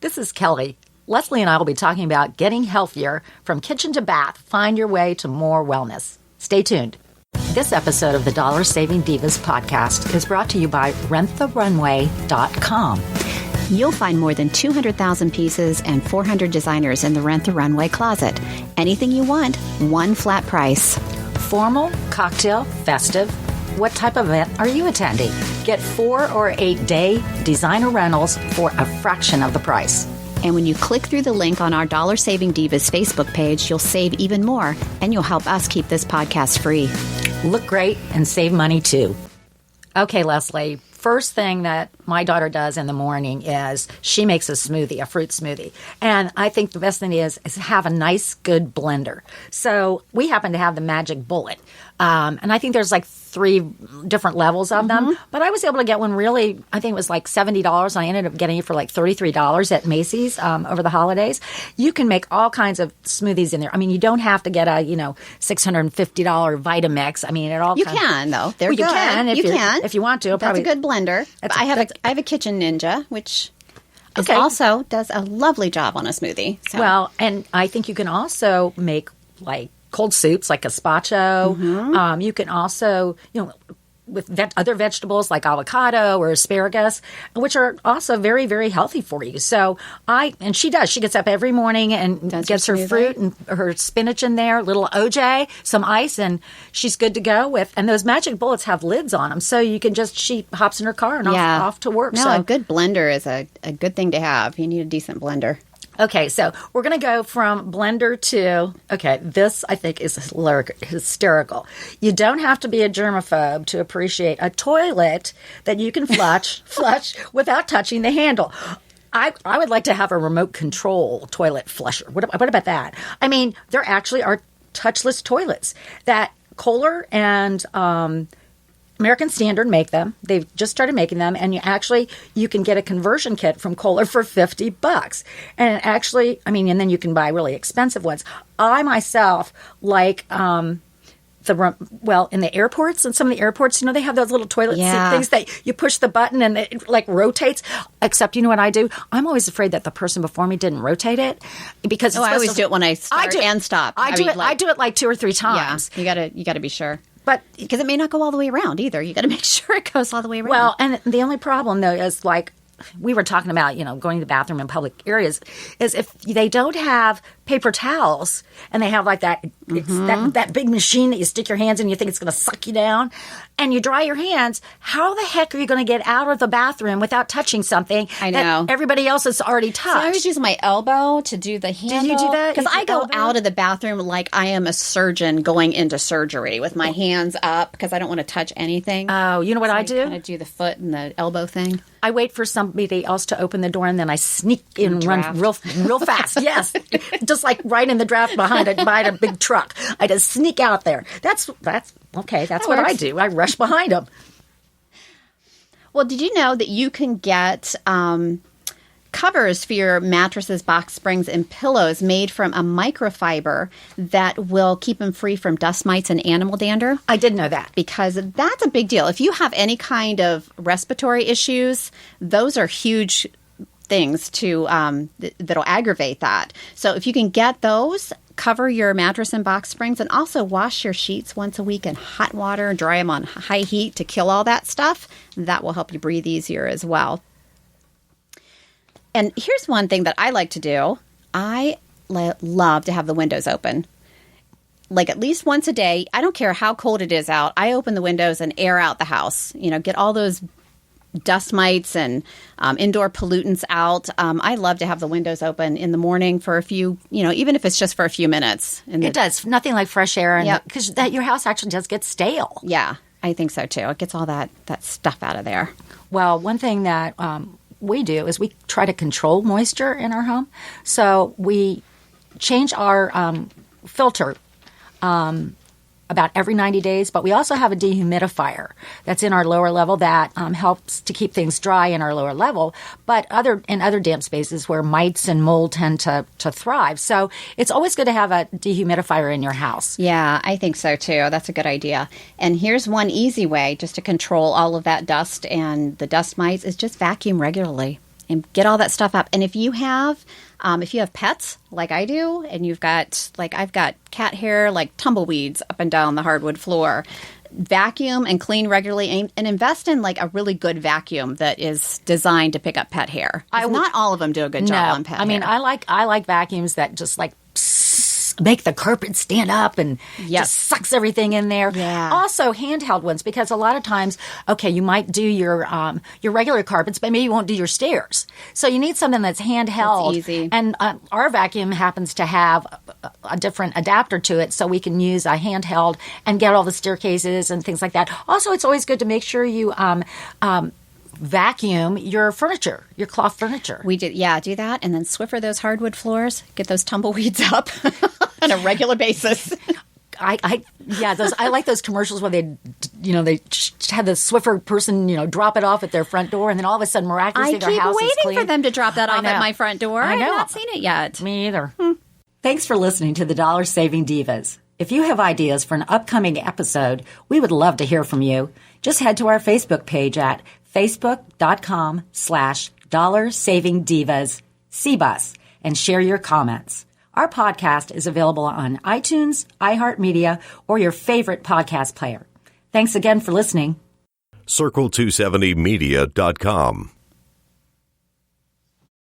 This is Kelly. Leslie and I will be talking about getting healthier from kitchen to bath. Find your way to more wellness. Stay tuned. This episode of the Dollar Saving Divas podcast is brought to you by renttherunway.com. You'll find more than 200,000 pieces and 400 designers in the Rent the Runway closet. Anything you want, one flat price. Formal, cocktail, festive. What type of event are you attending? Get 4 or 8 day designer rentals for a fraction of the price. And when you click through the link on our Dollar Saving Divas Facebook page, you'll save even more, and you'll help us keep this podcast free. Look great and save money too. Okay, Leslie. First thing that my daughter does in the morning is she makes a smoothie, a fruit smoothie. And I think the best thing is have a nice, good blender. So we happen to have the Magic Bullet. And I think there's like 3 different levels of them. But I was able to get one really, I think it was like $70. And I ended up getting it for like $33 at Macy's over the holidays. You can make all kinds of smoothies in there. I mean, you don't have to get a, $650 Vitamix. I mean, it all You can, though. They're good. You can if you want to. That's a good blender. I have a Kitchen Ninja, which also does a lovely job on a smoothie. So. Well, and I think you can also make like cold soups, like gazpacho. You can also, with other vegetables like avocado or asparagus, which are also very, very healthy for you. So she does. She gets up every morning and gets her fruit and her spinach in there, little OJ, some ice, and she's good to go with. And those Magic Bullets have lids on them, so you can she hops in her car and off to work. No, a good blender is a good thing to have. You need a decent blender. Okay, so we're going to go from blender to, this I think is hysterical. You don't have to be a germaphobe to appreciate a toilet that you can flush without touching the handle. I would like to have a remote control toilet flusher. What about that? I mean, there actually are touchless toilets that Kohler and American Standard make them. They've just started making them, and you can get a conversion kit from Kohler for $50. And and then you can buy really expensive ones. I myself like in the airports, and some of the airports, they have those little toilet seat things that you push the button and it like rotates. Except, you know what I do? I'm always afraid that the person before me didn't rotate it because I always do it when I start and stop. I do it like 2 or 3 times. Yeah, you got to be sure. But because it may not go all the way around either. You got to make sure it goes all the way around. Well, and the only problem though is like we were talking about, going to the bathroom in public areas, is if they don't have paper towels and they have like that that big machine that you stick your hands in and you think it's going to suck you down and you dry your hands, how the heck are you going to get out of the bathroom without touching something that everybody else has already touched? So I always use my elbow to do the handle. Do you do that? Because I go out of the bathroom like I am a surgeon going into surgery with my hands up because I don't want to touch anything. Oh, you know what I do? I kind of do the foot and the elbow thing. I wait for somebody else to open the door and then I sneak in and run real fast. Yes. Just like right in the draft behind a big truck. I just sneak out there. That's okay. That's what I do. I rush behind them. Well, did you know that you can get covers for your mattresses, box springs, and pillows made from a microfiber that will keep them free from dust mites and animal dander? I did know that. Because that's a big deal. If you have any kind of respiratory issues, those are huge things that'll aggravate that. So if you can get those, cover your mattress and box springs, and also wash your sheets once a week in hot water, dry them on high heat to kill all that stuff. That will help you breathe easier as well. And here's one thing that I like to do. I love to have the windows open. Like at least once a day. I don't care how cold it is out. I open the windows and air out the house. Get all those dust mites and indoor pollutants out. I love to have the windows open in the morning for a few, even if it's just for a few minutes. It does. Nothing like fresh air. Because your house actually does get stale. Yeah, I think so too. It gets all that stuff out of there. Well, one thing that we do is we try to control moisture in our home. So we change our filter about every 90 days, but we also have a dehumidifier that's in our lower level that helps to keep things dry in our lower level, but in other damp spaces where mites and mold tend to thrive. So it's always good to have a dehumidifier in your house. Yeah, I think so too. That's a good idea. And here's one easy way just to control all of that dust and the dust mites is just vacuum regularly. and get all that stuff up. And if you have pets like I do, and you've got, like, I've got cat hair, like tumbleweeds up and down the hardwood floor, vacuum and clean regularly, and invest in like a really good vacuum that is designed to pick up pet hair. Not all of them do a good job on pet hair. I mean, I like vacuums that just like make the carpet stand up and just sucks everything in there. Yeah. Also, handheld ones, because a lot of times, okay, you might do your regular carpets, but maybe you won't do your stairs. So you need something that's handheld. That's easy. And our vacuum happens to have a different adapter to it, so we can use a handheld and get all the staircases and things like that. Also, it's always good to make sure you vacuum your furniture, your cloth furniture. We do that, and then Swiffer those hardwood floors, get those tumbleweeds up on a regular basis. I like those commercials where they had the Swiffer person, drop it off at their front door, and then all of a sudden, miraculously, their house is clean. I keep waiting for them to drop that off at my front door. I know. I've not seen it yet. Me either. Thanks for listening to the Dollar Saving Divas. If you have ideas for an upcoming episode, we would love to hear from you. Just head to our Facebook page at facebook.com/Dollar Saving Divas CBUS and share your comments. Our podcast is available on iTunes, iHeartMedia, or your favorite podcast player. Thanks again for listening. Circle270media.com